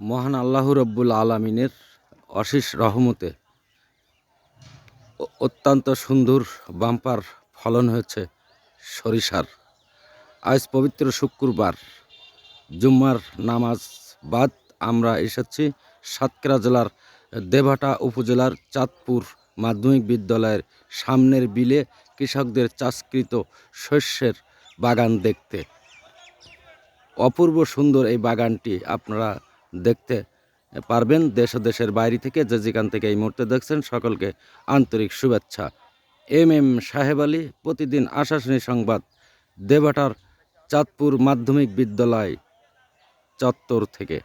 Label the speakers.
Speaker 1: মহান আল্লাহ রব্বুল আলামিনের অশেষ রহমতে অত্যন্ত সুন্দর বাম্পার ফলন হয়েছে সরিষার। আজ পবিত্র শুক্রবার, জুম্মার নামাজ বাদ আমরা এসেছি সাতক্ষীরা জেলার দেবহাটা উপজেলার চাঁদপুর মাধ্যমিক বিদ্যালয়ের সামনের বিলে কৃষকদের চাষকৃত শস্যের বাগান দেখতে। অপূর্ব সুন্দর এই বাগানটি আপনারা দেখতে পারবেন দেশ ও দেশের বাইরে থেকে, যে যেখান থেকে এই মুহূর্তে দেখছেন সকলকে আন্তরিক শুভেচ্ছা। এম সাহেব আলী, প্রতিদিন আশাশুনি সংবাদ, দেবহাটার চাঁদপুর মাধ্যমিক বিদ্যালয় চত্বর থেকে।